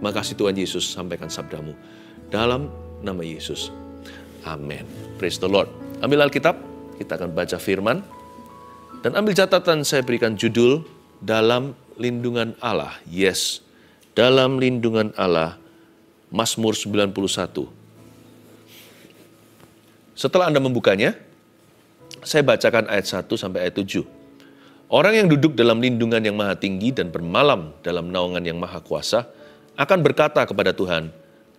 Makasih Tuhan Yesus, sampaikan sabdamu. Dalam nama Yesus. Amin. Praise the Lord. Ambil Alkitab, kita akan baca firman. Dan ambil catatan, saya berikan judul, dalam lindungan Allah. Yes, dalam lindungan Allah. Mazmur 91. Setelah Anda membukanya, saya bacakan ayat 1 sampai ayat 7. Orang yang duduk dalam lindungan yang maha tinggi dan bermalam dalam naungan yang maha kuasa, akan berkata kepada Tuhan,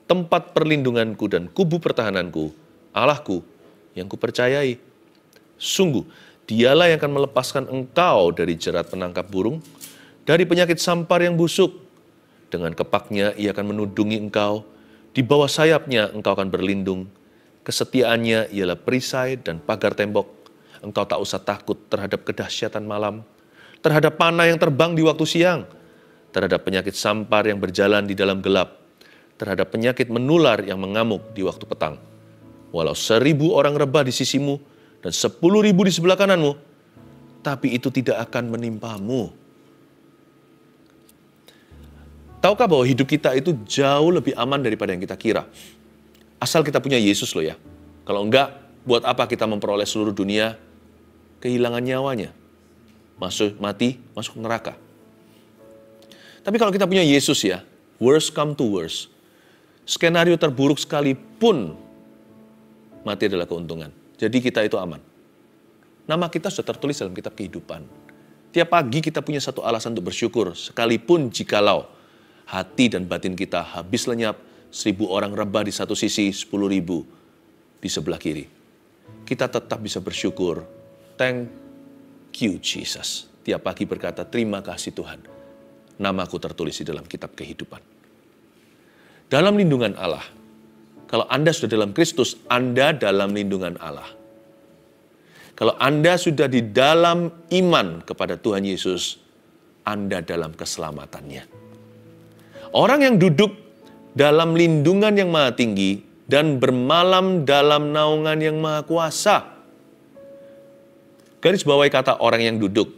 tempat perlindunganku dan kubu pertahananku, Allahku yang kupercayai. Sungguh, dialah yang akan melepaskan engkau dari jerat penangkap burung, dari penyakit sampar yang busuk. Dengan kepaknya ia akan menudungi engkau, di bawah sayapnya engkau akan berlindung. Kesetiaannya ialah perisai dan pagar tembok. Engkau tak usah takut terhadap kedahsyatan malam, terhadap panah yang terbang di waktu siang, terhadap penyakit sampar yang berjalan di dalam gelap, terhadap penyakit menular yang mengamuk di waktu petang. Walau 1000 orang rebah di sisimu dan 10.000 di sebelah kananmu, tapi itu tidak akan menimpamu. Tahukah bahwa hidup kita itu jauh lebih aman daripada yang kita kira? Asal kita punya Yesus loh ya. Kalau enggak, buat apa kita memperoleh seluruh dunia, kehilangan nyawanya, mati, masuk neraka. Tapi kalau kita punya Yesus ya, worst come to worst, skenario terburuk sekalipun, mati adalah keuntungan. Jadi kita itu aman. Nama kita sudah tertulis dalam kitab kehidupan. Tiap pagi kita punya satu alasan untuk bersyukur, sekalipun jikalau hati dan batin kita habis lenyap, 1000 orang rebah di satu sisi, 10.000 di sebelah kiri. Kita tetap bisa bersyukur. Thank you Jesus. Tiap pagi berkata, terima kasih Tuhan. Namaku tertulis di dalam kitab kehidupan. Dalam lindungan Allah. Kalau Anda sudah dalam Kristus, Anda dalam lindungan Allah. Kalau Anda sudah di dalam iman kepada Tuhan Yesus, Anda dalam keselamatannya. Orang yang duduk dalam lindungan yang maha tinggi dan bermalam dalam naungan yang maha kuasa. Garis bawahi kata orang yang duduk.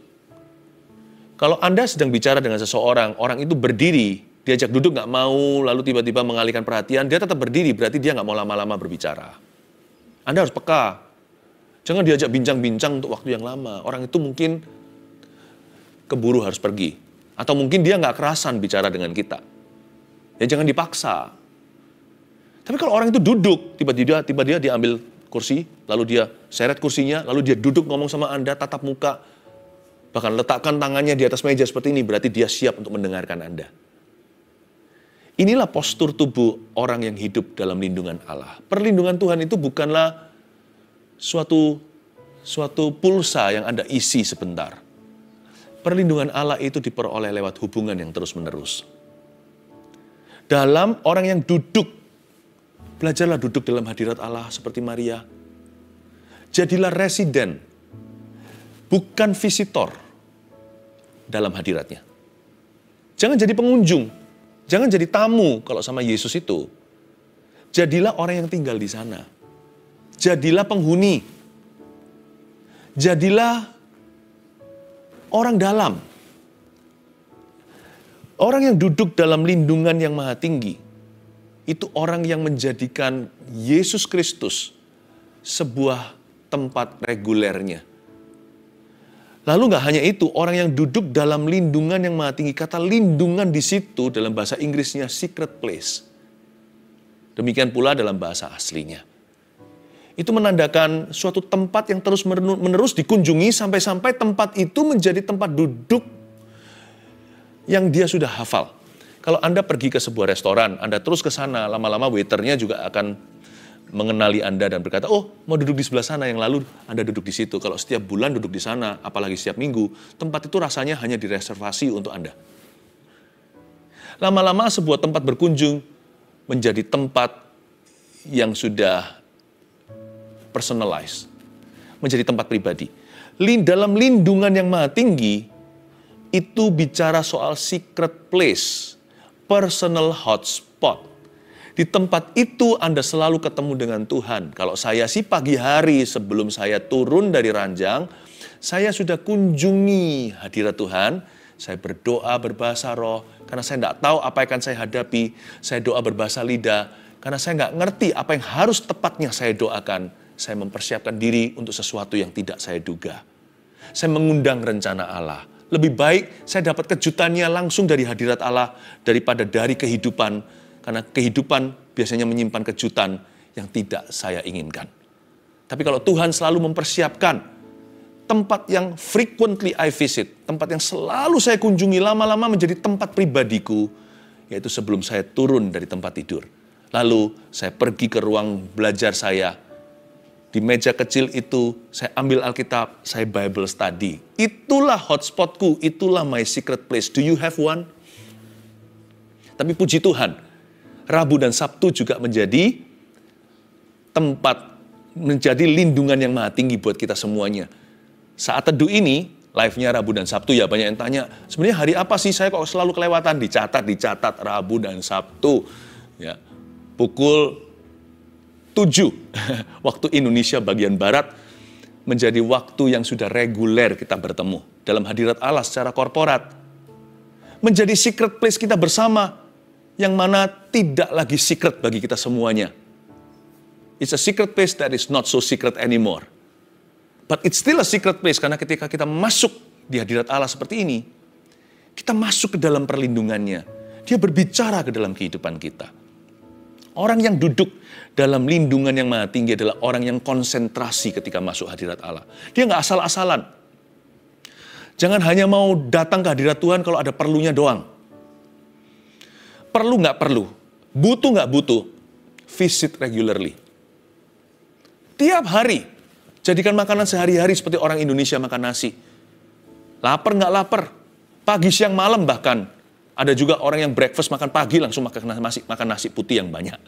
Kalau Anda sedang bicara dengan seseorang, orang itu berdiri, diajak duduk nggak mau, lalu tiba-tiba mengalihkan perhatian, dia tetap berdiri, berarti dia nggak mau lama-lama berbicara. Anda harus peka. Jangan diajak bincang-bincang untuk waktu yang lama. Orang itu mungkin keburu harus pergi. Atau mungkin dia nggak kerasan bicara dengan kita. Ya jangan dipaksa. Tapi kalau orang itu duduk, tiba-tiba dia ambil kursi, lalu dia seret kursinya, lalu dia duduk ngomong sama Anda, tatap muka, bahkan letakkan tangannya di atas meja seperti ini, berarti dia siap untuk mendengarkan Anda. Inilah postur tubuh orang yang hidup dalam lindungan Allah. Perlindungan Tuhan itu bukanlah suatu pulsa yang Anda isi sebentar. Perlindungan Allah itu diperoleh lewat hubungan yang terus-menerus. Dalam orang yang duduk, belajarlah duduk dalam hadirat Allah seperti Maria. Jadilah residen, bukan visitor dalam hadiratnya. Jangan jadi pengunjung, jangan jadi tamu kalau sama Yesus itu. Jadilah orang yang tinggal di sana. Jadilah penghuni. Jadilah orang dalam. Orang yang duduk dalam lindungan yang maha tinggi, itu orang yang menjadikan Yesus Kristus sebuah tempat regulernya. Lalu nggak hanya itu, orang yang duduk dalam lindungan yang maha tinggi, kata lindungan di situ dalam bahasa Inggrisnya secret place. Demikian pula dalam bahasa aslinya. Itu menandakan suatu tempat yang terus-menerus dikunjungi sampai-sampai tempat itu menjadi tempat duduk yang dia sudah hafal. Kalau Anda pergi ke sebuah restoran, Anda terus ke sana, lama-lama waiternya juga akan mengenali Anda dan berkata, oh mau duduk di sebelah sana, yang lalu Anda duduk di situ. Kalau setiap bulan duduk di sana, apalagi setiap minggu, tempat itu rasanya hanya direservasi untuk Anda. Lama-lama sebuah tempat berkunjung menjadi tempat yang sudah personalized, menjadi tempat pribadi. Dalam lindungan yang maha tinggi, itu bicara soal secret place, personal hotspot. Di tempat itu Anda selalu ketemu dengan Tuhan. Kalau saya sih pagi hari sebelum saya turun dari ranjang, saya sudah kunjungi hadirat Tuhan. Saya berdoa berbahasa roh, karena saya tidak tahu apa yang akan saya hadapi. Saya doa berbahasa lidah, karena saya nggak ngerti apa yang harus tepatnya saya doakan. Saya mempersiapkan diri untuk sesuatu yang tidak saya duga. Saya mengundang rencana Allah. Lebih baik saya dapat kejutannya langsung dari hadirat Allah daripada dari kehidupan. Karena kehidupan biasanya menyimpan kejutan yang tidak saya inginkan. Tapi kalau Tuhan selalu mempersiapkan tempat yang frequently I visit, tempat yang selalu saya kunjungi lama-lama menjadi tempat pribadiku, yaitu sebelum saya turun dari tempat tidur. Lalu saya pergi ke ruang belajar saya. Di meja kecil itu saya ambil Alkitab, saya Bible study. Itulah hotspotku, itulah my secret place. Do you have one? Tapi puji Tuhan, Rabu dan Sabtu juga menjadi tempat, menjadi lindungan yang maha tinggi buat kita semuanya. Saat teduh ini, live-nya Rabu dan Sabtu ya, banyak yang tanya, sebenarnya hari apa sih saya kok selalu kelewatan? Dicatat, Rabu dan Sabtu. Ya, pukul 7 waktu Indonesia bagian Barat menjadi waktu yang sudah reguler kita bertemu dalam hadirat Allah secara korporat. Menjadi secret place kita bersama yang mana tidak lagi secret bagi kita semuanya. It's a secret place that is not so secret anymore. But it's still a secret place karena ketika kita masuk di hadirat Allah seperti ini, kita masuk ke dalam perlindungannya. Dia berbicara ke dalam kehidupan kita. Orang yang duduk dalam lindungan yang maha tinggi adalah orang yang konsentrasi ketika masuk hadirat Allah. Dia nggak asal-asalan. Jangan hanya mau datang ke hadirat Tuhan kalau ada perlunya doang. Perlu nggak perlu, butuh nggak butuh, visit regularly. Tiap hari, jadikan makanan sehari-hari seperti orang Indonesia makan nasi. Lapar nggak lapar, pagi siang malam bahkan. Ada juga orang yang breakfast makan pagi langsung makan nasi putih yang banyak.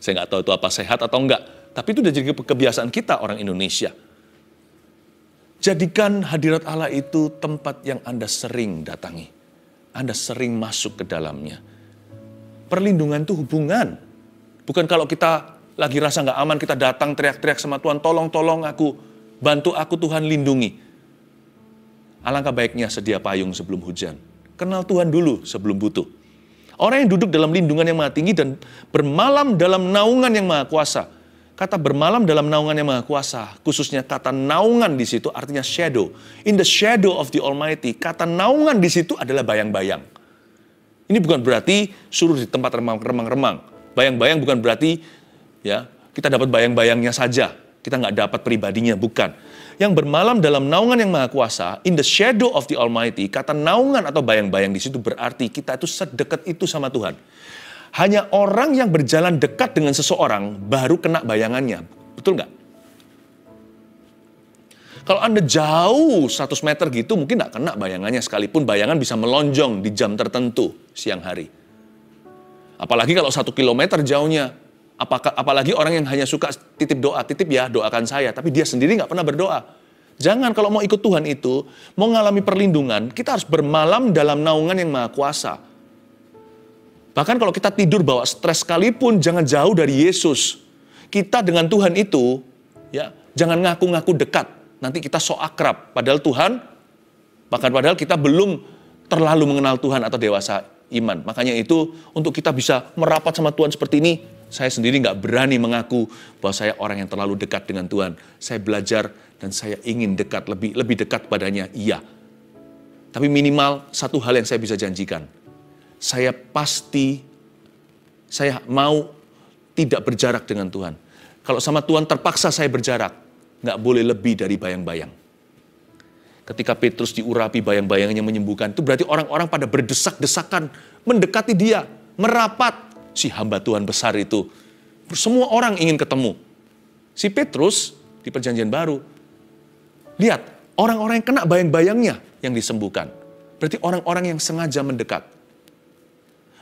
Saya nggak tahu itu apa sehat atau enggak. Tapi itu udah jadi kebiasaan kita orang Indonesia. Jadikan hadirat Allah itu tempat yang Anda sering datangi. Anda sering masuk ke dalamnya. Perlindungan itu hubungan. Bukan kalau kita lagi rasa nggak aman, kita datang teriak-teriak sama Tuhan, tolong aku, bantu aku Tuhan, lindungi. Alangkah baiknya sedia payung sebelum hujan. Kenal Tuhan dulu sebelum butuh. Orang yang duduk dalam lindungan yang maha tinggi dan bermalam dalam naungan yang maha kuasa. Kata bermalam dalam naungan yang maha kuasa, khususnya kata naungan di situ artinya shadow. In the shadow of the Almighty, kata naungan di situ adalah bayang-bayang. Ini bukan berarti suruh di tempat remang-remang. Bayang-bayang bukan berarti ya kita dapat bayang-bayangnya saja. Kita nggak dapat pribadinya, bukan. Yang bermalam dalam naungan yang maha kuasa, in the shadow of the Almighty, kata naungan atau bayang-bayang di situ berarti kita itu sedekat itu sama Tuhan. Hanya orang yang berjalan dekat dengan seseorang baru kena bayangannya. Betul nggak? Kalau Anda jauh 100 meter gitu mungkin nggak kena bayangannya, sekalipun bayangan bisa melonjong di jam tertentu siang hari. Apalagi kalau 1 kilometer jauhnya. Apalagi orang yang hanya suka titip doa, titip ya doakan saya, tapi dia sendiri nggak pernah berdoa. Jangan kalau mau ikut Tuhan itu, mau ngalami perlindungan, kita harus bermalam dalam naungan yang maha kuasa. Bahkan kalau kita tidur bawa stres sekalipun, jangan jauh dari Yesus. Kita dengan Tuhan itu, ya jangan ngaku-ngaku dekat. Nanti kita so akrab, padahal Tuhan, bahkan padahal kita belum terlalu mengenal Tuhan atau dewasa iman. Makanya itu, untuk kita bisa merapat sama Tuhan seperti ini, saya sendiri nggak berani mengaku bahwa saya orang yang terlalu dekat dengan Tuhan. Saya belajar dan saya ingin dekat, lebih dekat padanya, iya. Tapi minimal satu hal yang saya bisa janjikan. Saya mau tidak berjarak dengan Tuhan. Kalau sama Tuhan terpaksa saya berjarak, nggak boleh lebih dari bayang-bayang. Ketika Petrus diurapi bayang-bayang yang menyembuhkan, itu berarti orang-orang pada berdesak-desakan, mendekati dia, merapat. Si hamba Tuhan besar itu. Semua orang ingin ketemu. Si Petrus di Perjanjian Baru. Lihat, orang-orang yang kena bayang-bayangnya yang disembuhkan. Berarti orang-orang yang sengaja mendekat.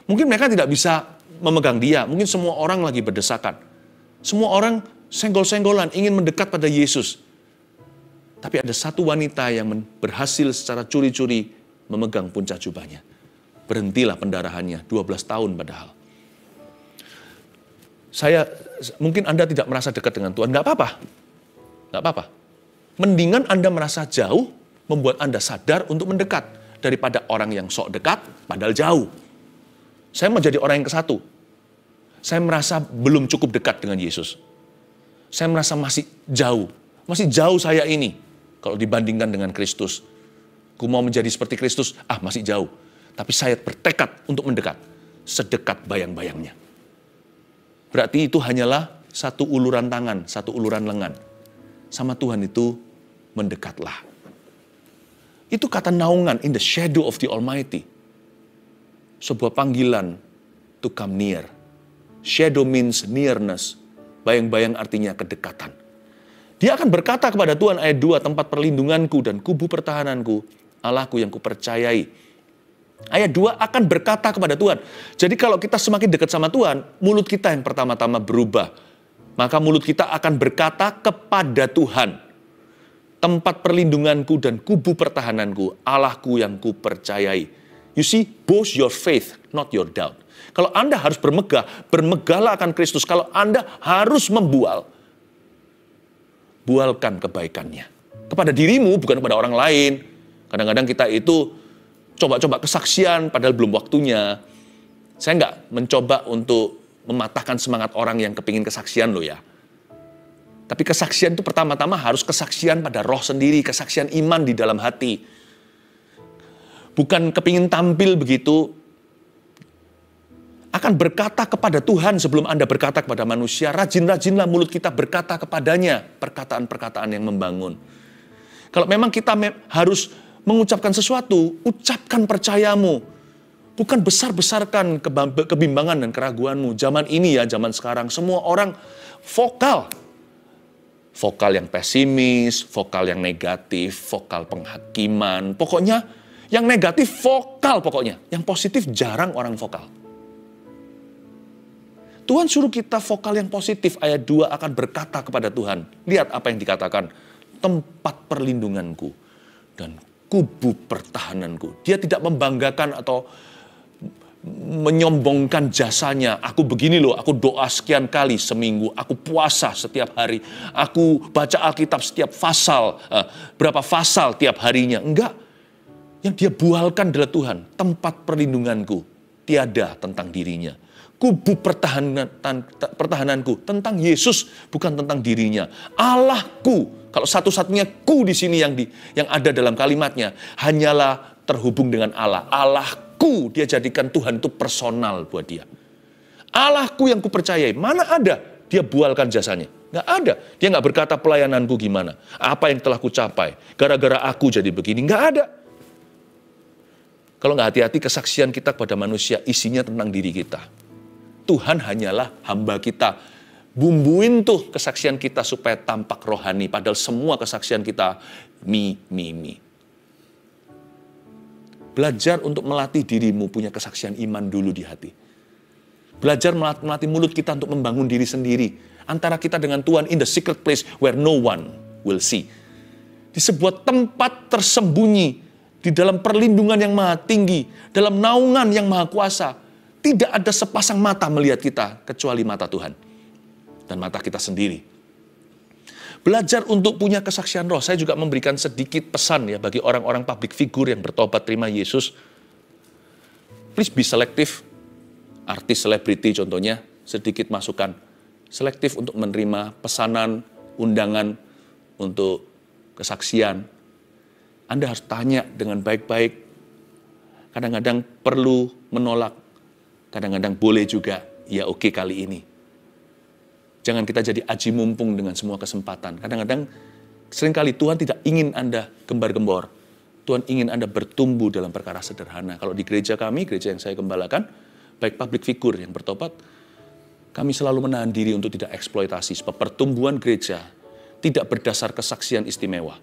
Mungkin mereka tidak bisa memegang dia. Mungkin semua orang lagi berdesakan. Semua orang senggol-senggolan ingin mendekat pada Yesus. Tapi ada satu wanita yang berhasil secara curi-curi memegang puncak jubahnya. Berhentilah pendarahannya, 12 tahun padahal. Mungkin Anda tidak merasa dekat dengan Tuhan, nggak apa-apa. Mendingan Anda merasa jauh, membuat Anda sadar untuk mendekat. daripada orang yang sok dekat padahal jauh. Saya mau jadi orang yang ke-1. Saya merasa belum cukup dekat dengan Yesus. Saya merasa masih jauh. Masih jauh saya ini kalau dibandingkan dengan Kristus. Ku mau menjadi seperti Kristus, masih jauh. Tapi saya bertekad untuk mendekat. Sedekat bayang-bayangnya. Berarti itu hanyalah satu uluran tangan, satu uluran lengan. Sama Tuhan itu mendekatlah. Itu kata naungan, in the shadow of the Almighty. Sebuah panggilan to come near. Shadow means nearness. Bayang-bayang artinya kedekatan. Dia akan berkata kepada Tuhan, ayat 2, tempat perlindunganku dan kubu pertahananku, Allahku yang kupercayai. Ayat 2 akan berkata kepada Tuhan. Jadi kalau kita semakin dekat sama Tuhan, mulut kita yang pertama-tama berubah. Maka mulut kita akan berkata kepada Tuhan, tempat perlindunganku dan kubu pertahananku, Allahku yang kupercayai. You see, boast your faith, not your doubt. Kalau Anda harus bermegah, bermegahlah akan Kristus. Kalau Anda harus membual, bualkan kebaikannya. Kepada dirimu, bukan kepada orang lain. Kadang-kadang kita itu coba-coba kesaksian, padahal belum waktunya. Saya nggak mencoba untuk mematahkan semangat orang yang kepingin kesaksian loh ya. Tapi kesaksian itu pertama-tama harus kesaksian pada roh sendiri, kesaksian iman di dalam hati. Bukan kepingin tampil begitu. Akan berkata kepada Tuhan sebelum Anda berkata kepada manusia. Rajin-rajinlah mulut kita berkata kepadanya perkataan-perkataan yang membangun. Kalau memang kita harus mengucapkan sesuatu, ucapkan percayamu. Bukan besar-besarkan kebimbangan dan keraguanmu. Zaman ini ya, zaman sekarang, semua orang vokal. Vokal yang pesimis, vokal yang negatif, vokal penghakiman. Pokoknya yang negatif vokal pokoknya. Yang positif jarang orang vokal. Tuhan suruh kita vokal yang positif. Ayat 2 akan berkata kepada Tuhan. Lihat apa yang dikatakan. Tempat perlindunganku dan kubu pertahananku. Dia tidak membanggakan atau menyombongkan jasanya. Aku begini loh, aku doa sekian kali seminggu. Aku puasa setiap hari. Aku baca Alkitab setiap pasal. Berapa pasal tiap harinya. Enggak. Yang dia bualkan adalah Tuhan. Tempat perlindunganku. Tiada tentang dirinya. Kubu pertahananku tentang Yesus, bukan tentang dirinya. Allahku, kalau satu-satunya ku di sini yang ada dalam kalimatnya, hanyalah terhubung dengan Allah. Allahku, dia jadikan Tuhan itu personal buat dia. Allahku yang kupercayai, mana ada dia bualkan jasanya? Nggak ada. Dia nggak berkata pelayananku gimana, apa yang telah kucapai, gara-gara aku jadi begini, nggak ada. Kalau nggak hati-hati, kesaksian kita kepada manusia isinya tentang diri kita. Tuhan hanyalah hamba kita. Bumbuin tuh kesaksian kita supaya tampak rohani. Padahal semua kesaksian kita me. Belajar untuk melatih dirimu punya kesaksian iman dulu di hati. Belajar melatih mulut kita untuk membangun diri sendiri. Antara kita dengan Tuhan in the secret place where no one will see. Di sebuah tempat tersembunyi. Di dalam perlindungan yang maha tinggi. Dalam naungan yang maha kuasa. Tidak ada sepasang mata melihat kita kecuali mata Tuhan. Dan mata kita sendiri. Belajar untuk punya kesaksian roh. Saya juga memberikan sedikit pesan ya bagi orang-orang public figure yang bertobat terima Yesus. Please be selective. Artis selebriti contohnya, sedikit masukan. Selektif untuk menerima pesanan, undangan untuk kesaksian. Anda harus tanya dengan baik-baik. Kadang-kadang perlu menolak. Kadang-kadang boleh juga, ya oke kali ini. Jangan kita jadi aji mumpung dengan semua kesempatan. Kadang-kadang, seringkali Tuhan tidak ingin Anda gembar-gembor. Tuhan ingin Anda bertumbuh dalam perkara sederhana. Kalau di gereja kami, gereja yang saya gembalakan, baik public figure yang bertobat, kami selalu menahan diri untuk tidak eksploitasi. Sebab pertumbuhan gereja tidak berdasar kesaksian istimewa.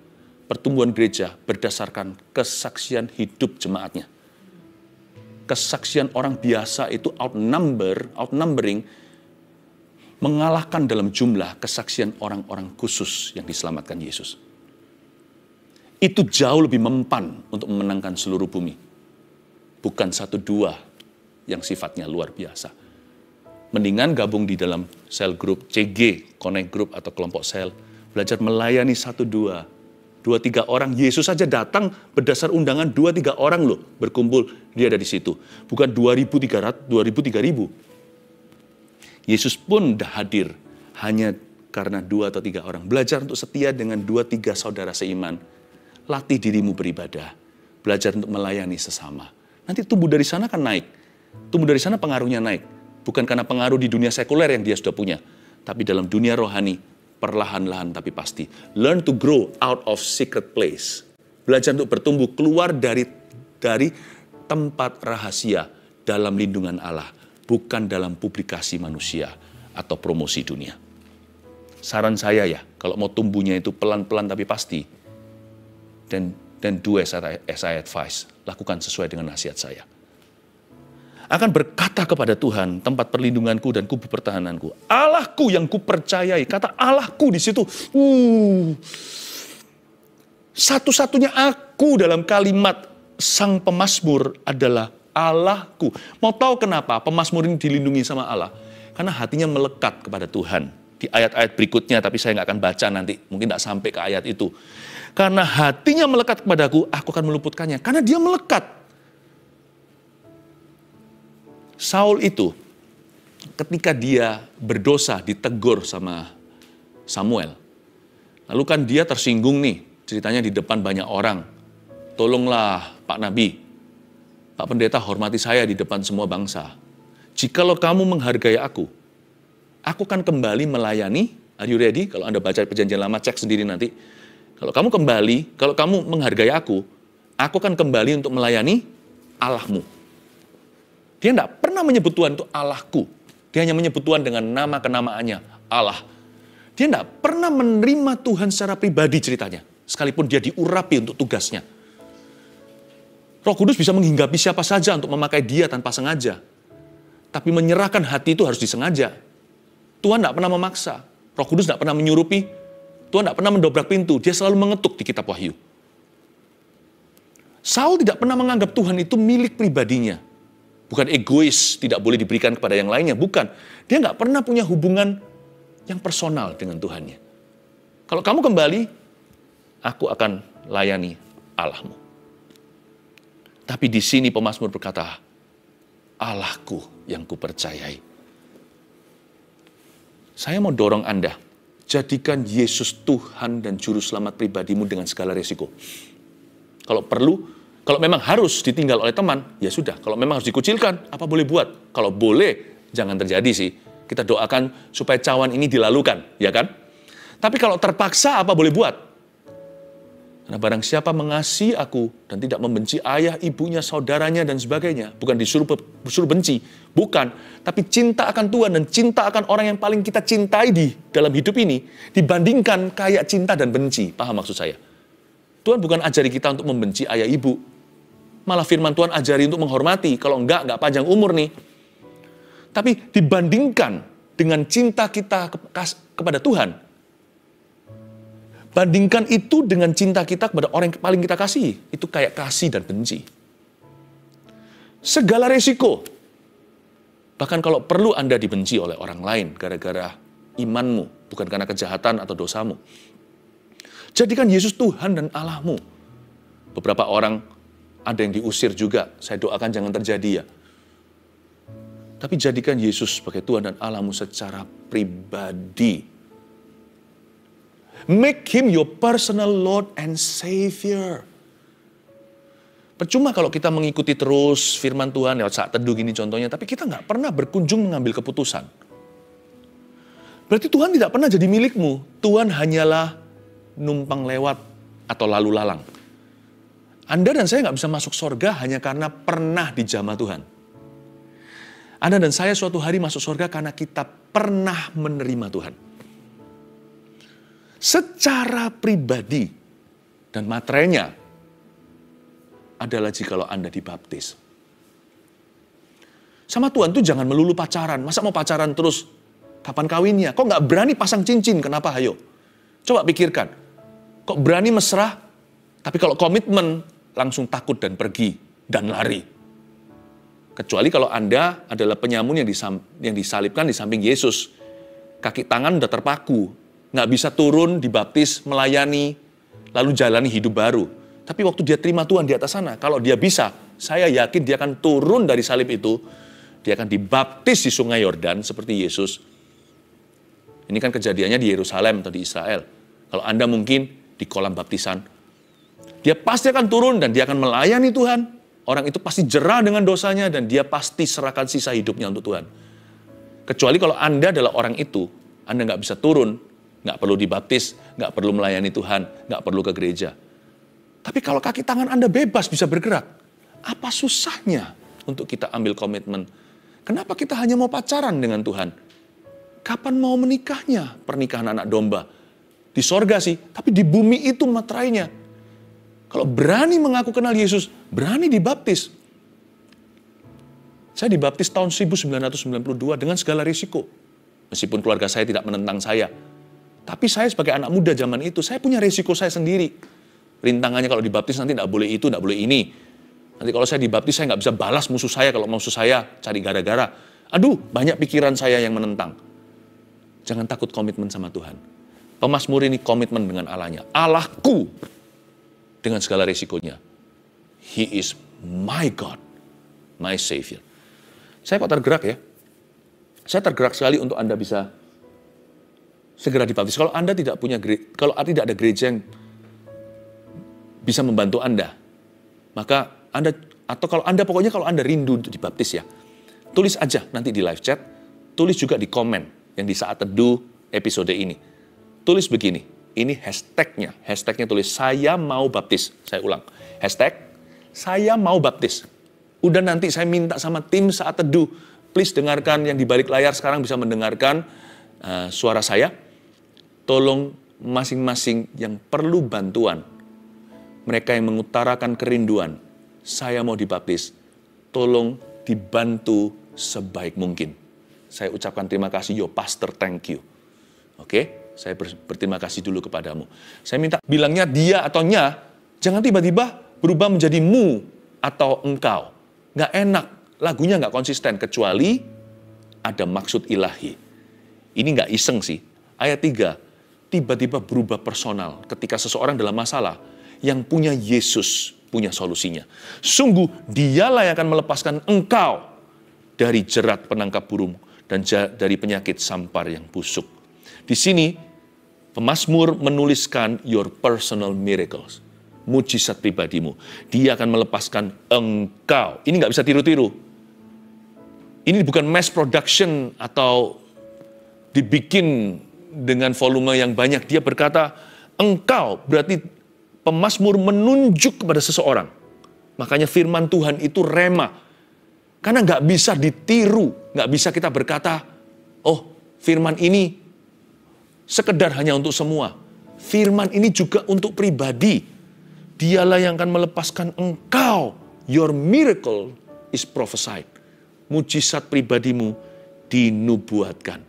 Pertumbuhan gereja berdasarkan kesaksian hidup jemaatnya. Kesaksian orang biasa itu outnumbering, mengalahkan dalam jumlah kesaksian orang-orang khusus yang diselamatkan Yesus. Itu jauh lebih mempan untuk memenangkan seluruh bumi. Bukan 1-2 yang sifatnya luar biasa. Mendingan gabung di dalam sel grup CG, Connect Group atau kelompok sel. Belajar melayani 1-2 2-3 orang, Yesus saja datang berdasar undangan 2-3 orang loh berkumpul, dia ada di situ. Bukan 2.300, 2.000, 3.000. Yesus pun dah hadir hanya karena 2 atau 3 orang. Belajar untuk setia dengan 2-3 saudara seiman. Latih dirimu beribadah. Belajar untuk melayani sesama. Nanti tumbuh dari sana kan naik. Tumbuh dari sana pengaruhnya naik. Bukan karena pengaruh di dunia sekuler yang dia sudah punya. Tapi dalam dunia rohani, perlahan-lahan tapi pasti. Learn to grow out of secret place. Belajar untuk bertumbuh keluar dari tempat rahasia dalam lindungan Allah. Bukan dalam publikasi manusia atau promosi dunia. Saran saya ya, kalau mau tumbuhnya itu pelan-pelan tapi pasti. Dan do as I advise. Lakukan sesuai dengan nasihat saya. Akan berkata kepada Tuhan, tempat perlindunganku dan kubu pertahananku. Allahku yang kupercayai. Kata Allahku di situ. Satu-satunya aku dalam kalimat sang pemazmur adalah Allahku. Mau tahu kenapa pemazmur ini dilindungi sama Allah? Karena hatinya melekat kepada Tuhan. Di ayat-ayat berikutnya, tapi saya nggak akan baca nanti. Mungkin nggak sampai ke ayat itu. Karena hatinya melekat kepadaku, aku akan meluputkannya. Karena dia melekat. Saul itu, ketika dia berdosa, ditegur sama Samuel. Lalu kan dia tersinggung nih, ceritanya di depan banyak orang. Tolonglah Pak Nabi, Pak Pendeta hormati saya di depan semua bangsa. Jikalau kamu menghargai aku akan kembali melayani. Are you ready? Kalau Anda baca perjanjian lama, cek sendiri nanti. Kalau kamu menghargai aku akan kembali untuk melayani Allahmu. Dia tidak pernah menyebut Tuhan itu Allahku. Dia hanya menyebut Tuhan dengan nama kenamaannya, Allah. Dia tidak pernah menerima Tuhan secara pribadi ceritanya. Sekalipun dia diurapi untuk tugasnya. Roh Kudus bisa menghinggapi siapa saja untuk memakai dia tanpa sengaja. Tapi menyerahkan hati itu harus disengaja. Tuhan tidak pernah memaksa. Roh Kudus tidak pernah menyurupi. Tuhan tidak pernah mendobrak pintu. Dia selalu mengetuk di kitab Wahyu. Saul tidak pernah menganggap Tuhan itu milik pribadinya. Bukan egois, tidak boleh diberikan kepada yang lainnya. Bukan. Dia nggak pernah punya hubungan yang personal dengan Tuhannya. Kalau kamu kembali, aku akan layani Allahmu. Tapi di sini pemazmur berkata, Allahku yang kupercayai. Saya mau dorong Anda, jadikan Yesus Tuhan dan Juru Selamat pribadimu dengan segala resiko. Kalau perlu, kalau memang harus ditinggal oleh teman, ya sudah. Kalau memang harus dikucilkan, apa boleh buat? Kalau boleh, jangan terjadi sih. Kita doakan supaya cawan ini dilalukan, ya kan? Tapi kalau terpaksa, apa boleh buat? Karena barang siapa mengasihi aku dan tidak membenci ayah, ibunya, saudaranya, dan sebagainya. Bukan disuruh benci. Bukan. Tapi cinta akan Tuhan dan cinta akan orang yang paling kita cintai di dalam hidup ini. Dibandingkan kayak cinta dan benci. Paham maksud saya? Tuhan bukan ajari kita untuk membenci ayah ibu. Malah firman Tuhan ajari untuk menghormati. Kalau enggak panjang umur nih. Tapi dibandingkan dengan cinta kita kepada Tuhan. Bandingkan itu dengan cinta kita kepada orang yang paling kita kasih. Itu kayak kasih dan benci. Segala resiko. Bahkan kalau perlu Anda dibenci oleh orang lain gara-gara imanmu. Bukan karena kejahatan atau dosamu. Jadikan Yesus Tuhan dan Allahmu. Beberapa orang ada yang diusir juga. Saya doakan jangan terjadi ya. Tapi jadikan Yesus sebagai Tuhan dan Allahmu secara pribadi. Make Him your personal Lord and Savior. Percuma kalau kita mengikuti terus firman Tuhan lewat saat teduh gini contohnya. Tapi kita nggak pernah berkunjung mengambil keputusan. Berarti Tuhan tidak pernah jadi milikmu. Tuhan hanyalah numpang lewat atau lalu lalang. Anda dan saya nggak bisa masuk surga hanya karena pernah dijamah Tuhan. Anda dan saya suatu hari masuk surga karena kita pernah menerima Tuhan. Secara pribadi dan materainya adalah jikalau Anda dibaptis. Sama Tuhan tuh jangan melulu pacaran. Masa mau pacaran terus? Kapan kawinnya? Kok nggak berani pasang cincin? Kenapa? Hayo. Coba pikirkan. Kok berani mesra? Tapi kalau komitmen, langsung takut dan pergi dan lari. Kecuali kalau Anda adalah penyamun yang disalibkan di samping Yesus. Kaki tangan udah terpaku. Nggak bisa turun, dibaptis, melayani. lalu jalani hidup baru. Tapi waktu dia terima Tuhan di atas sana, kalau dia bisa, saya yakin dia akan turun dari salib itu, dia akan dibaptis di sungai Yordan seperti Yesus. Ini kan kejadiannya di Yerusalem atau di Israel. Kalau Anda mungkin di kolam baptisan, dia pasti akan turun dan dia akan melayani Tuhan. Orang itu pasti jerah dengan dosanya dan dia pasti serahkan sisa hidupnya untuk Tuhan. Kecuali kalau Anda adalah orang itu, Anda nggak bisa turun, nggak perlu dibaptis, nggak perlu melayani Tuhan, nggak perlu ke gereja. Tapi kalau kaki tangan Anda bebas bisa bergerak, apa susahnya untuk kita ambil komitmen? Kenapa kita hanya mau pacaran dengan Tuhan? Kapan mau menikahnya? Pernikahan anak domba. Di sorga sih, tapi di bumi itu materainya. Kalau berani mengaku kenal Yesus, berani dibaptis. Saya dibaptis tahun 1992 dengan segala risiko. Meskipun keluarga saya tidak menentang saya. Tapi saya sebagai anak muda zaman itu, saya punya risiko saya sendiri. Rintangannya kalau dibaptis nanti tidak boleh itu, tidak boleh ini. Nanti kalau saya dibaptis, saya nggak bisa balas musuh saya. Kalau musuh saya cari gara-gara. Aduh, banyak pikiran saya yang menentang. Jangan takut komitmen sama Tuhan. Pemazmur ini komitmen dengan Allahnya. Allahku dengan segala risikonya. He is my God, my Savior. Saya kok tergerak ya? Saya tergerak sekali untuk Anda bisa segera dibaptis. Kalau Anda tidak punya, kalau tidak ada gereja yang bisa membantu Anda, maka Anda, atau kalau Anda, pokoknya kalau Anda rindu untuk dibaptis ya, tulis aja nanti di live chat, tulis juga di komen yang di saat teduh episode ini. Tulis begini, ini hashtagnya tulis, saya mau baptis. Saya ulang, hashtag, saya mau baptis. Udah nanti saya minta sama tim saat teduh, please dengarkan yang di balik layar sekarang bisa mendengarkan suara saya. Tolong masing-masing yang perlu bantuan, mereka yang mengutarakan kerinduan, saya mau dibaptis, tolong dibantu sebaik mungkin. Saya ucapkan terima kasih, yo pastor, thank you. Oke, saya berterima kasih dulu kepadamu. Saya minta bilangnya dia atau nya, jangan tiba-tiba berubah menjadi mu atau engkau. Nggak enak, lagunya nggak konsisten, kecuali ada maksud ilahi. Ini nggak iseng sih. Ayat 3, tiba-tiba berubah personal ketika seseorang dalam masalah, yang punya Yesus punya solusinya. Sungguh dialah yang akan melepaskan engkau dari jerat penangkap burung dan dari penyakit sampar yang busuk. Di sini, pemazmur menuliskan your personal miracles. Mujizat pribadimu. Dia akan melepaskan engkau. Ini nggak bisa tiru-tiru. Ini bukan mass production atau dibikin dengan volume yang banyak. Dia berkata, engkau, berarti pemazmur menunjuk kepada seseorang. Makanya firman Tuhan itu rema. Karena nggak bisa ditiru. Nggak bisa kita berkata, oh firman ini sekedar hanya untuk semua. Firman ini juga untuk pribadi. Dialah yang akan melepaskan engkau. Your miracle is prophesied. Mujizat pribadimu dinubuatkan.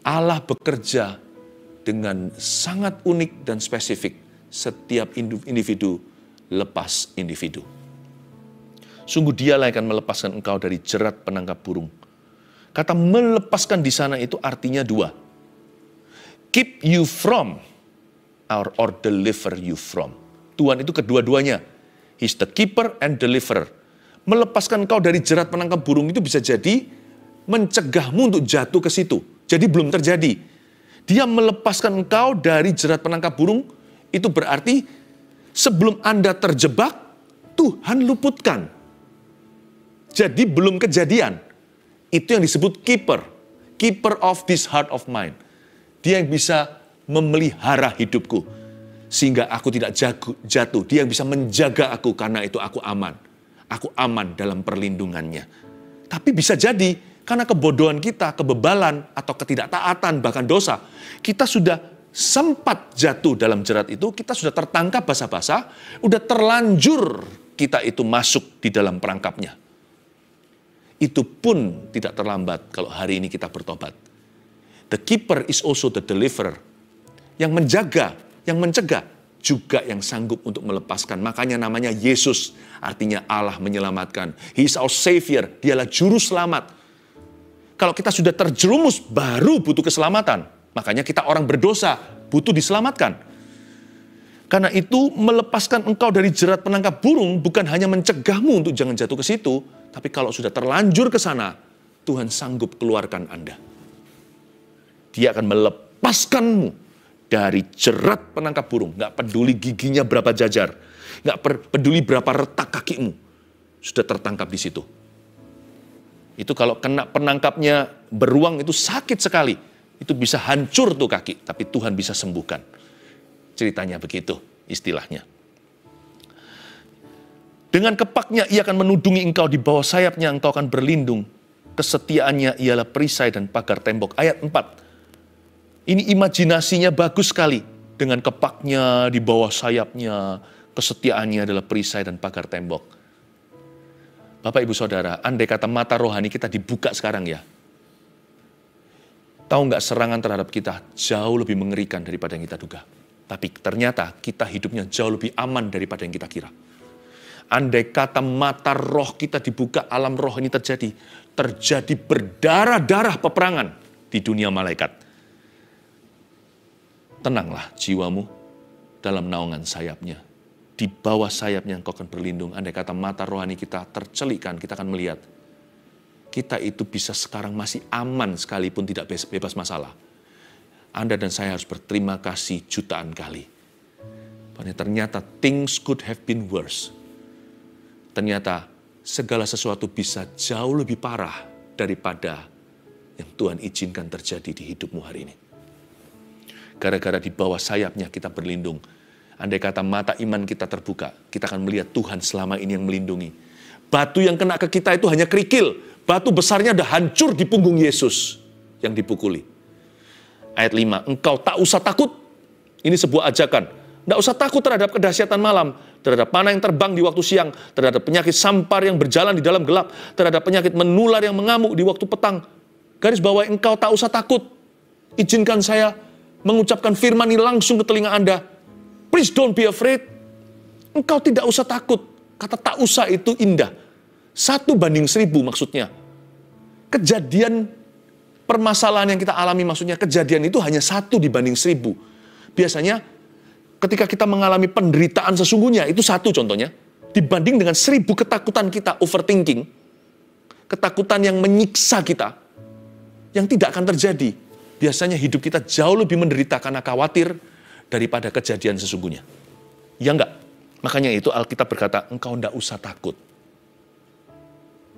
Allah bekerja dengan sangat unik dan spesifik. Setiap individu lepas individu. Sungguh dialah yang akan melepaskan engkau dari jerat penangkap burung. Kata melepaskan di sana itu artinya dua. Keep you from or deliver you from. Tuhan itu kedua-duanya. He's the keeper and deliverer. Melepaskan engkau dari jerat penangkap burung itu bisa jadi mencegahmu untuk jatuh ke situ. Jadi belum terjadi. Dia melepaskan engkau dari jerat penangkap burung, itu berarti sebelum Anda terjebak, Tuhan luputkan. Jadi belum kejadian. Itu yang disebut keeper. Keeper of this heart of mine. Dia yang bisa memelihara hidupku. Sehingga aku tidak jatuh. Dia yang bisa menjaga aku karena itu aku aman. Aku aman dalam perlindungannya. Tapi bisa jadi karena kebodohan kita, kebebalan atau ketidaktaatan bahkan dosa. Kita sudah sempat jatuh dalam jerat itu. Kita sudah tertangkap basah-basah. Udah terlanjur kita itu masuk di dalam perangkapnya. Itu pun tidak terlambat kalau hari ini kita bertobat. The keeper is also the deliverer. Yang menjaga, yang mencegah, juga yang sanggup untuk melepaskan. Makanya namanya Yesus, artinya Allah menyelamatkan. He is our Savior, dialah juru selamat. Kalau kita sudah terjerumus, baru butuh keselamatan. Makanya kita orang berdosa, butuh diselamatkan. Karena itu melepaskan engkau dari jerat penangkap burung bukan hanya mencegahmu untuk jangan jatuh ke situ, tapi kalau sudah terlanjur ke sana, Tuhan sanggup keluarkan Anda. Dia akan melepaskanmu dari jerat penangkap burung. Nggak peduli giginya berapa jajar, nggak peduli berapa retak kakimu, sudah tertangkap di situ. Itu kalau kena penangkapnya beruang itu sakit sekali. Itu bisa hancur tuh kaki, tapi Tuhan bisa sembuhkan. Ceritanya begitu, istilahnya. Dengan kepaknya ia akan menudungi engkau, di bawah sayapnya engkau akan berlindung. Kesetiaannya ialah perisai dan pagar tembok. Ayat 4. Ini imajinasinya bagus sekali. Dengan kepaknya, di bawah sayapnya, kesetiaannya adalah perisai dan pagar tembok. Bapak, Ibu, Saudara, andai kata mata rohani kita dibuka sekarang ya. Tahu nggak, serangan terhadap kita jauh lebih mengerikan daripada yang kita duga. Tapi ternyata kita hidupnya jauh lebih aman daripada yang kita kira. Andai kata mata roh kita dibuka, alam roh ini terjadi berdarah-darah peperangan di dunia malaikat. Tenanglah jiwamu dalam naungan sayapnya. Di bawah sayapnya engkau akan berlindung. Andai kata mata rohani kita tercelikkan, kita akan melihat. Kita itu bisa sekarang masih aman sekalipun tidak bebas masalah. Anda dan saya harus berterima kasih jutaan kali. Bahwa ternyata things could have been worse. Ternyata segala sesuatu bisa jauh lebih parah daripada yang Tuhan izinkan terjadi di hidupmu hari ini. Gara-gara di bawah sayapnya kita berlindung. Andai kata mata iman kita terbuka, kita akan melihat Tuhan selama ini yang melindungi. Batu yang kena ke kita itu hanya kerikil. Batu besarnya udah hancur di punggung Yesus yang dipukuli. Ayat 5, engkau tak usah takut. Ini sebuah ajakan. Tidak usah takut terhadap kedahsyatan malam, terhadap panah yang terbang di waktu siang, terhadap penyakit sampar yang berjalan di dalam gelap, terhadap penyakit menular yang mengamuk di waktu petang. Garis bawah, engkau tak usah takut. Izinkan saya mengucapkan firman ini langsung ke telinga Anda. Please don't be afraid. Engkau tidak usah takut. Kata tak usah itu indah. 1:1000 maksudnya. Kejadian permasalahan yang kita alami maksudnya kejadian itu hanya 1:1000. Biasanya ketika kita mengalami penderitaan sesungguhnya, itu 1 contohnya. Dibanding dengan 1000 ketakutan kita, overthinking. Ketakutan yang menyiksa kita. Yang tidak akan terjadi. Biasanya hidup kita jauh lebih menderita karena khawatir daripada kejadian sesungguhnya. Ya enggak? Makanya itu Alkitab berkata, engkau enggak usah takut.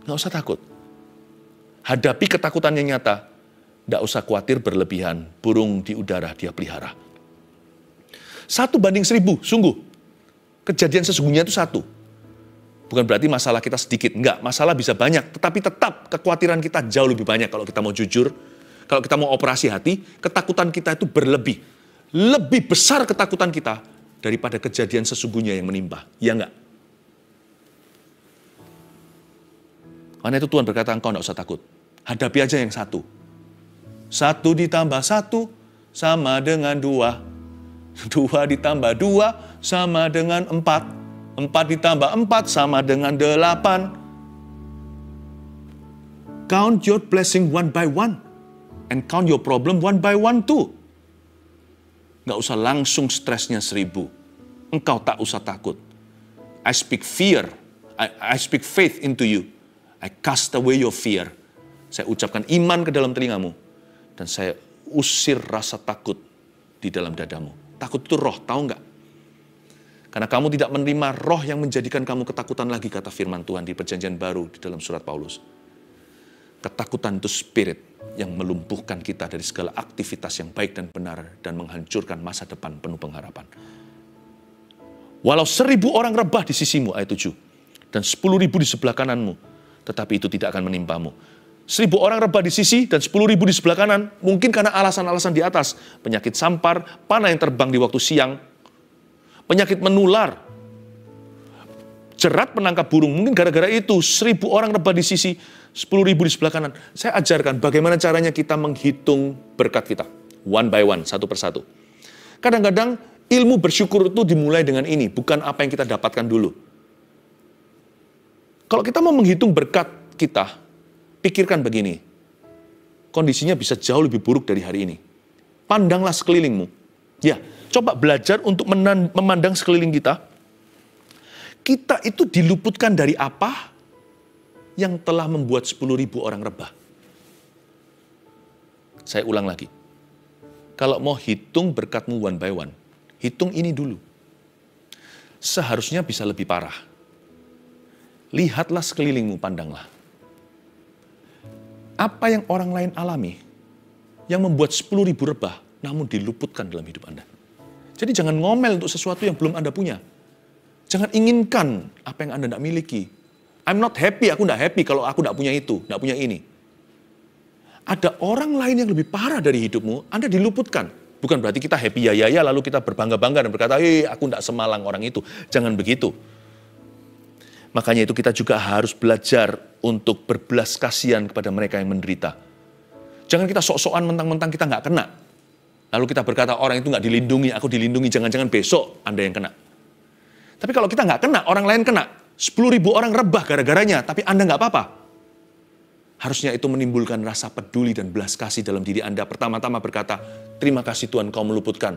Enggak usah takut. Hadapi ketakutan yang nyata. Enggak usah khawatir berlebihan. Burung di udara dia pelihara. 1:1000, sungguh. Kejadian sesungguhnya itu 1. Bukan berarti masalah kita sedikit. Enggak, masalah bisa banyak. Tetapi tetap kekhawatiran kita jauh lebih banyak kalau kita mau jujur. Kalau kita mau operasi hati, ketakutan kita itu berlebih. Lebih besar ketakutan kita daripada kejadian sesungguhnya yang menimpa. Ya enggak? Karena itu Tuhan berkata, engkau enggak usah takut. Hadapi aja yang 1. 1 ditambah 1 sama dengan 2. 2 ditambah 2 sama dengan 4. 4 ditambah 4 sama dengan 8. Count your blessing one by one. And count your problem one by one too. Nggak usah langsung stresnya 1000. Engkau tak usah takut. I speak fear. I speak faith into you. I cast away your fear. Saya ucapkan iman ke dalam telingamu. Dan saya usir rasa takut di dalam dadamu. Takut itu roh, tahu nggak? Karena kamu tidak menerima roh yang menjadikan kamu ketakutan lagi, kata firman Tuhan di perjanjian baru di dalam surat Paulus. Ketakutan itu spirit yang melumpuhkan kita dari segala aktivitas yang baik dan benar dan menghancurkan masa depan penuh pengharapan. Walau 1000 orang rebah di sisimu, ayat 7, dan 10.000 di sebelah kananmu, tetapi itu tidak akan menimpamu. 1000 orang rebah di sisi dan 10.000 di sebelah kanan, mungkin karena alasan-alasan di atas. Penyakit sampar, panah yang terbang di waktu siang, penyakit menular, jerat penangkap burung, mungkin gara-gara itu 1000 orang rebah di sisi, 10.000 di sebelah kanan. Saya ajarkan bagaimana caranya kita menghitung berkat kita. One by one, satu persatu. Kadang-kadang ilmu bersyukur itu dimulai dengan ini, bukan apa yang kita dapatkan dulu. Kalau kita mau menghitung berkat kita, pikirkan begini, kondisinya bisa jauh lebih buruk dari hari ini. Pandanglah sekelilingmu. Ya, Coba belajar untuk memandang sekeliling kita. Kita itu diluputkan dari apa yang telah membuat 10.000 orang rebah. Saya ulang lagi. Kalau mau hitung berkatmu one by one, hitung ini dulu. Seharusnya bisa lebih parah. Lihatlah sekelilingmu, pandanglah. Apa yang orang lain alami, yang membuat 10.000 rebah, namun diluputkan dalam hidup Anda. Jadi jangan ngomel untuk sesuatu yang belum Anda punya. Jangan inginkan apa yang Anda tidak miliki. I'm not happy, aku tidak happy kalau aku tidak punya itu, tidak punya ini. Ada orang lain yang lebih parah dari hidupmu, Anda diluputkan. Bukan berarti kita happy ya lalu kita berbangga-bangga dan berkata, aku tidak semalang orang itu. Jangan begitu. Makanya itu kita juga harus belajar untuk berbelas kasihan kepada mereka yang menderita. Jangan kita sok-sokan mentang-mentang kita nggak kena. Lalu kita berkata orang itu nggak dilindungi, aku dilindungi, jangan-jangan besok Anda yang kena. Tapi kalau kita nggak kena, orang lain kena. 10.000 orang rebah gara-garanya, tapi Anda nggak apa-apa. Harusnya itu menimbulkan rasa peduli dan belas kasih dalam diri Anda. Pertama-tama berkata, terima kasih Tuhan kau meluputkan.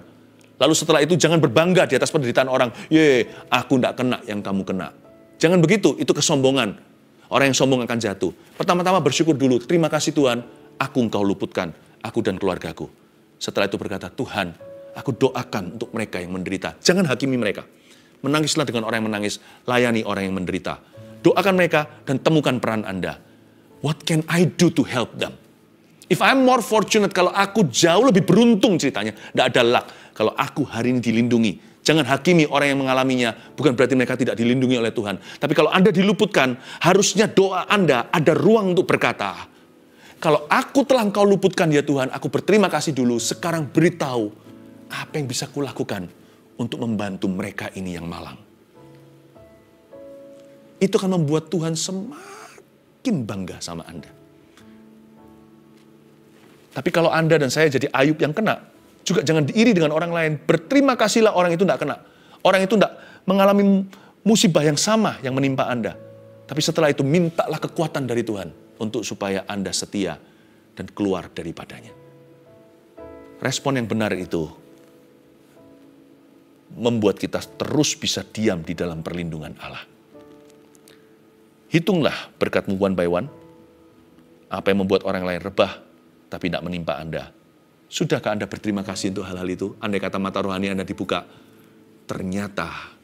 Lalu setelah itu jangan berbangga di atas penderitaan orang. Aku nggak kena yang kamu kena. Jangan begitu, itu kesombongan. Orang yang sombong akan jatuh. Pertama-tama bersyukur dulu, terima kasih Tuhan, aku engkau luputkan, aku dan keluargaku. Setelah itu berkata, Tuhan, aku doakan untuk mereka yang menderita. Jangan hakimi mereka. Menangislah dengan orang yang menangis, layani orang yang menderita. Doakan mereka dan temukan peran Anda. What can I do to help them? If I'm more fortunate, kalau aku jauh lebih beruntung ceritanya, tidak ada luck. Kalau aku hari ini dilindungi, jangan hakimi orang yang mengalaminya, bukan berarti mereka tidak dilindungi oleh Tuhan. Tapi kalau Anda diluputkan, harusnya doa Anda ada ruang untuk berkata, kalau aku telah Engkau luputkan ya Tuhan, aku berterima kasih dulu, sekarang beritahu apa yang bisa kulakukan untuk membantu mereka ini yang malang. Itu akan membuat Tuhan semakin bangga sama Anda. Tapi kalau Anda dan saya jadi Ayub yang kena, juga jangan diiri dengan orang lain. Berterima kasihlah orang itu tidak kena. Orang itu tidak mengalami musibah yang sama yang menimpa Anda. Tapi setelah itu mintalah kekuatan dari Tuhan untuk supaya Anda setia dan keluar daripadanya. Respon yang benar itu membuat kita terus bisa diam di dalam perlindungan Allah. Hitunglah berkatmu one by one. Apa yang membuat orang lain rebah, tapi tidak menimpa Anda. Sudahkah Anda berterima kasih untuk hal-hal itu? Andai kata mata rohani Anda dibuka, ternyata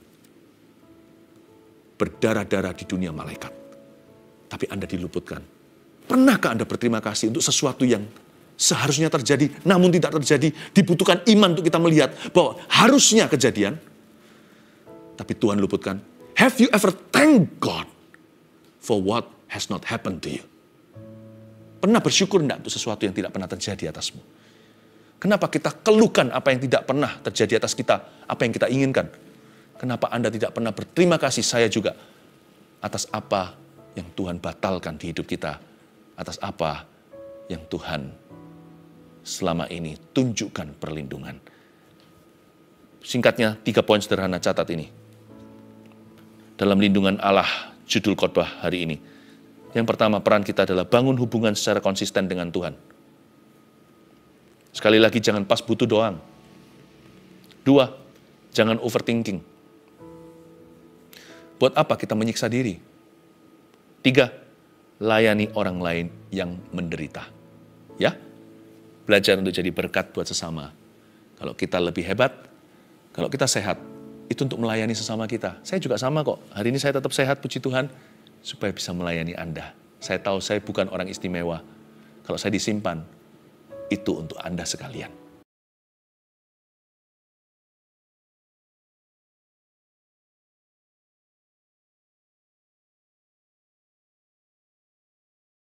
berdarah-darah di dunia malaikat. Tapi Anda diluputkan. Pernahkah Anda berterima kasih untuk sesuatu yang seharusnya terjadi, namun tidak terjadi? Dibutuhkan iman untuk kita melihat bahwa harusnya kejadian, tapi Tuhan luputkan. Have you ever thank God for what has not happened to you? Pernah bersyukur enggak untuk sesuatu yang tidak pernah terjadi atasmu? Kenapa kita keluhkan apa yang tidak pernah terjadi atas kita, apa yang kita inginkan? Kenapa Anda tidak pernah berterima kasih, saya juga, atas apa yang Tuhan batalkan di hidup kita, atas apa yang Tuhan selama ini tunjukkan perlindungan. Singkatnya, 3 poin sederhana, catat ini. Dalam lindungan Allah, judul khotbah hari ini. Yang pertama, peran kita adalah bangun hubungan secara konsisten dengan Tuhan. Sekali lagi, jangan pas butuh doang. 2, jangan overthinking. Buat apa kita menyiksa diri? 3, layani orang lain yang menderita. Ya, belajar untuk jadi berkat buat sesama. Kalau kita lebih hebat, kalau kita sehat, itu untuk melayani sesama kita. Saya juga sama kok. Hari ini saya tetap sehat, puji Tuhan, supaya bisa melayani Anda. Saya tahu saya bukan orang istimewa. Kalau saya disimpan, itu untuk Anda sekalian.